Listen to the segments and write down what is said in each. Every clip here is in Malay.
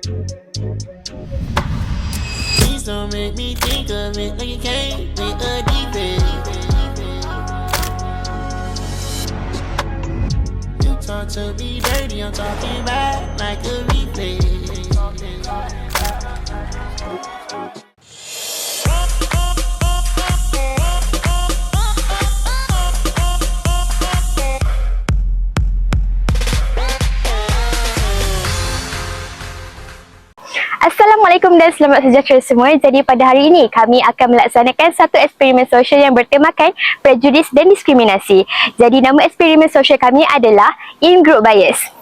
Please don't make me think of it like you came with a defect. You talk to me dirty, I'm talking back like a replay. Assalamualaikum dan selamat sejahtera semua. Jadi pada hari ini kami akan melaksanakan satu eksperimen sosial yang bertemakan prejudis dan diskriminasi. Jadi nama eksperimen sosial kami adalah in-group bias.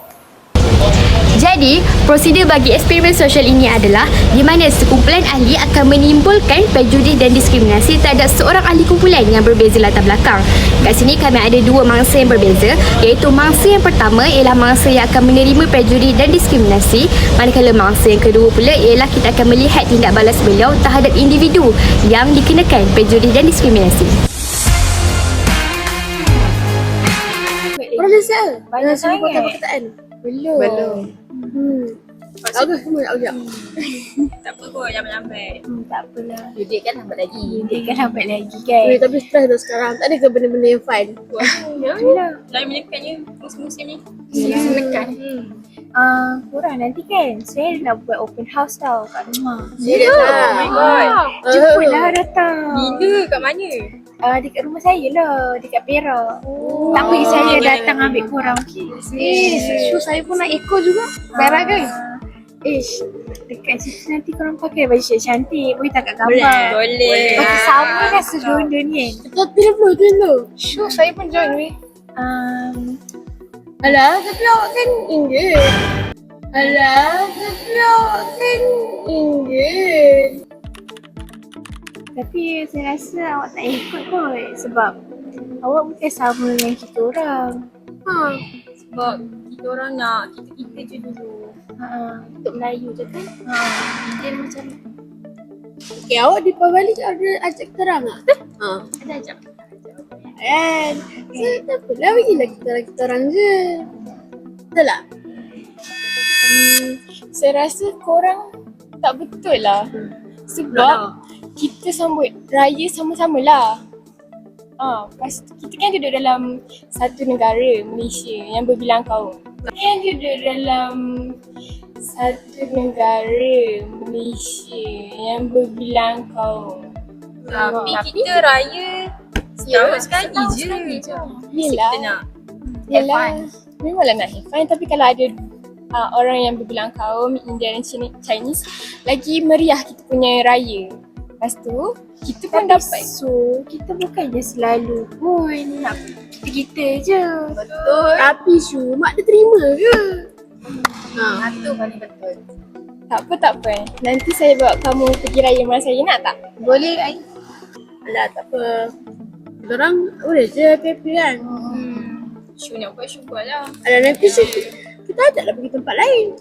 Jadi, prosedur bagi eksperimen sosial ini adalah di mana sekumpulan ahli akan menimbulkan prejudis dan diskriminasi terhadap seorang ahli kumpulan yang berbeza latar belakang. Kat sini kami ada dua mangsa yang berbeza, iaitu mangsa yang pertama ialah mangsa yang akan menerima prejudis dan diskriminasi, manakala mangsa yang kedua pula ialah kita akan melihat tindak balas beliau terhadap individu yang dikenakan prejudis dan diskriminasi. Orang biasa. Banyak sangat. Perkataan. Belum. Bagus semua nak ujak. Tak apa kot, lambat-lambat. Tak apalah. Judik kan lambat lagi. Dia kan lambat lagi kan. Tapi stress dah sekarang. Tak ada ke benda-benda yang fun? Lain menekannya musim-musim ni. Yelah. Menekan. Korang nanti kan saya nak buat open house tau kat rumah. Serius lah. Oh my god. Jemputlah datang. Bila? Kat mana? Dekat rumah saya lah, dekat Perak. Tak apa, saya boleh, datang boleh. ambil korang. Shoe saya pun nak ikut juga. Perak kan? Dekat situ nanti korang pakai baju shirt cantik. Boleh tak kat gambar? Boleh. Okey, sama kan sedua-dua ni kan? Tapi dulu. Shoe saya pun join weh. Alah, tapi awak kan Indian. Tapi saya rasa awak tak ikut kot sebab awak bukan sama dengan kita orang. Sebab kita orang nak kita je dulu. Untuk Melayu je kan? Dia macam Okay, awak di balik ada ajak kita orang tak? ada ajak. Kan? So, tak apalah, bagilah kita orang je. Betul tak? Saya rasa korang tak betul lah. Sebab kita sambut raya sama-sama lah. Kita kan duduk dalam satu negara, Malaysia, yang berbilang kaum. Kan duduk dalam satu negara, Malaysia, yang berbilang kaum. Tapi kita raya setahun sekali je. Yelah. Kita nak Yelah, memanglah nak have fun. Tapi kalau ada orang yang berbilang kaum, India dan Chinese, lagi meriah kita punya raya. Lepas tu, kita pun dapat. So, kita bukannya selalu pun nak kita je. betul. Tapi Syu, mak dia terima ke? Itu paling betul. Tak apa. Nanti saya bawa kamu pergi raya rumah saya, nak tak? Boleh Ai. Alah, tak apa. Kita orang boleh je happy kan? Syuk nak buat syukur lah. Alah, nanti kita ajaklah pergi tempat lain.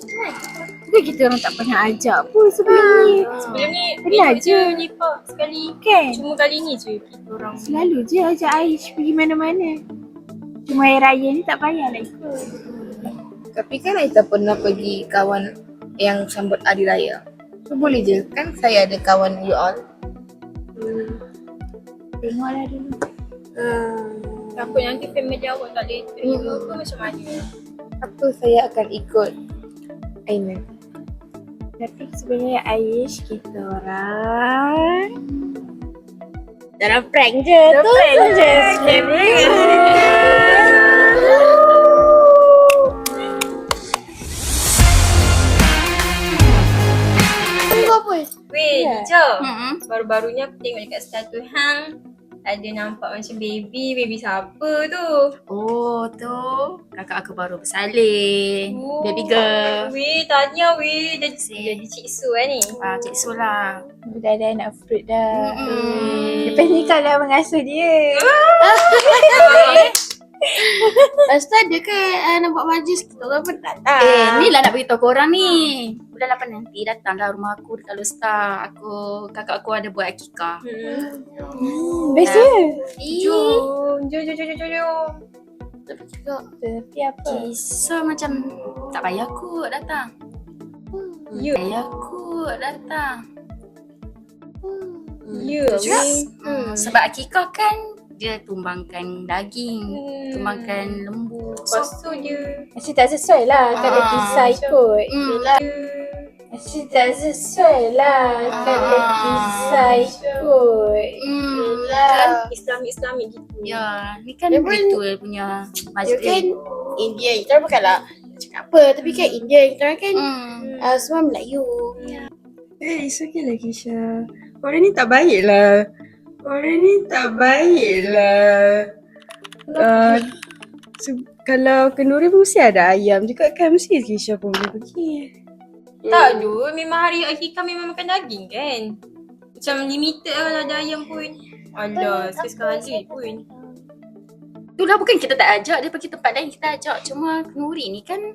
Bukan kita orang tak pernah ajak pun sebelum ni. Sebelum ni Pernah ikut je. lepak sekali. Kan? Cuma kali ni je kita orang. Selalu je ajak Aish pergi mana-mana. Cuma hari raya ni tak payahlah ikut. Tapi kan Aita pernah pergi kawan yang sambut hari raya. So boleh je kan saya ada kawan you all. Tengoklah dulu. Takut nanti family awak tak boleh terima ke macam mana. Apa saya akan ikut Aiman. Tapi sebenarnya Aish kita orang Dalam prank je. Prank je. Weh, Hijau. Baru-barunya aku tengok dekat status hang ada nampak macam baby siapa tu? Oh tu kakak aku baru bersalin. Baby girl. Weh, tanya weh. Jadi Cik Su ni. Cik Su lah. dah nak fruit dah. Lepas ni kau lah mengasuh dia. Lepas tu ada kan nak buat majlis, kita orang pun datang. Ni lah nak beritahu korang ni. Bulan 8 nanti datanglah rumah aku dekat Lostar. Kakak aku ada buat akikah. Best je. Jom. Tapi juga Tapi apa? So macam tak payah kot datang. You. Aku datang. You. Sebab akikah kan dia tumbangkan daging, tumbangkan lembu. Lepas tu dia. Masih tak sesuai lah kalau kisah ikut. Masih tak sesuai lah kalau kisah ikut. Islami gitu. Ya, ni kan Dia pun- ritual punya Dia majlis. kan India, kita orang bukanlah cakap apa, tapi kan India, kita orang kan semua Melayu. It's okay lah Kisha. Orang ni tak baik lah. Kalau kenduri pun mesti ada ayam juga kan. Mesti Kisha pun boleh pergi. Tak ada. Memang hari akikah memang makan daging kan. Macam limited lah kalau ada ayam pun. Alah, sekali pun. Itulah bukan kita tak ajak, dia pergi tempat lain kita ajak. Cuma kenduri ni kan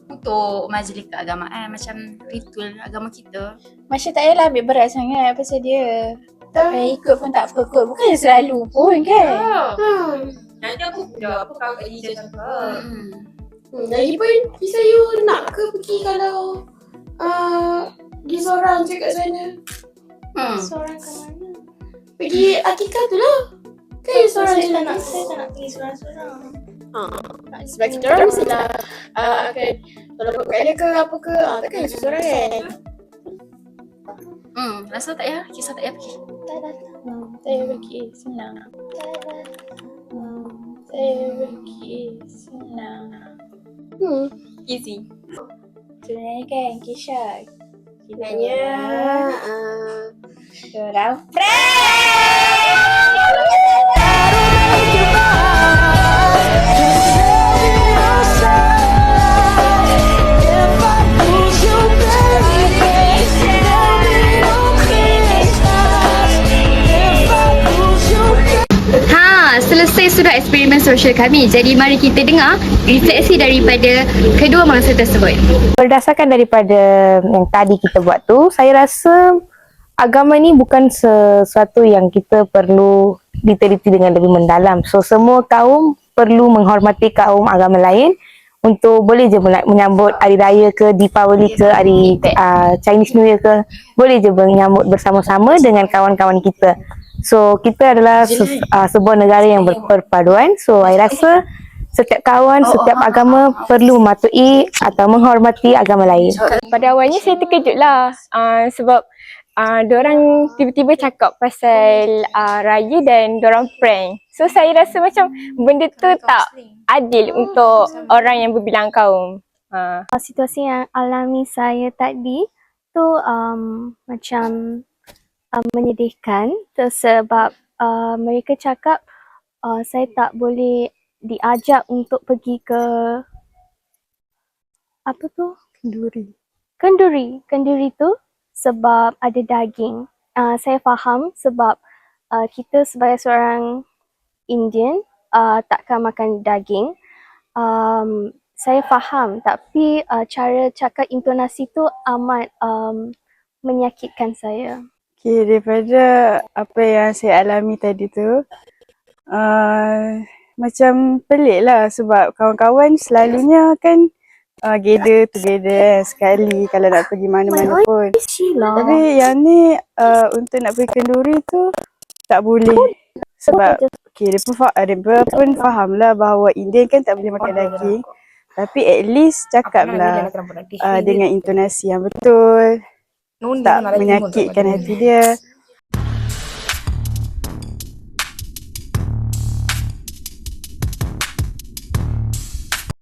untuk majlis keagamaan, macam ritual agama kita. Masya tak payahlah ambil berat sangat pasal dia. Tak payah ikut pun tak apa kot. Bukannya selalu pun kan. Nanti aku pula apa kakak Ija cakap. Lagipun kisah you nak ke pergi kalau pergi seorang je kat sana? Seorang ke mana? Pergi akikah tu lah. Kan you seorang je nak. Saya tak nak pergi seorang-seorang. Sebab kita orang mestilah akan tolong kat dia ke apa ke. Takkan you seorang kan? Rasa tak ya? Kisah tak ya pergi. Saya pergi senang. Saya pergi senang. Easy. Sebenarnya kan Kisha. Sebenarnya Diorang Selesai sudah eksperimen sosial kami. Jadi mari kita dengar refleksi daripada kedua mangsa tersebut. Berdasarkan daripada yang tadi kita buat tu, saya rasa agama ni bukan sesuatu yang kita perlu diteliti dengan lebih mendalam. So semua kaum perlu menghormati kaum agama lain untuk boleh je menyambut hari raya ke, Deepavali ke, hari Chinese New Year ke, boleh je menyambut bersama-sama dengan kawan-kawan kita. So kita adalah sebuah negara yang berperpaduan. So saya rasa setiap kawan, setiap agama perlu mematuhi atau menghormati agama lain. Pada awalnya saya terkejut lah sebab diorang tiba-tiba cakap pasal raya dan diorang prank. So saya rasa macam benda tu tak adil untuk orang yang berbilang kaum. Situasi yang alami saya tadi tu macam menyedihkan sebab mereka cakap saya tak boleh diajak untuk pergi ke apa tu? Kenduri tu sebab ada daging. Saya faham sebab kita sebagai seorang Indian takkan makan daging. Saya faham tapi cara cakap intonasi tu amat menyakitkan saya. Okay, daripada apa yang saya alami tadi tu, macam pelik lah sebab kawan-kawan selalunya kan gather together sekali kalau nak pergi mana-mana pun. Tapi yang ni untuk nak pergi kenduri tu tak boleh sebab okay, dia pun faham lah bahawa Indian kan tak boleh makan daging. Tapi at least cakap lah dengan intonasi yang betul. Tak menyakitkan hati dia.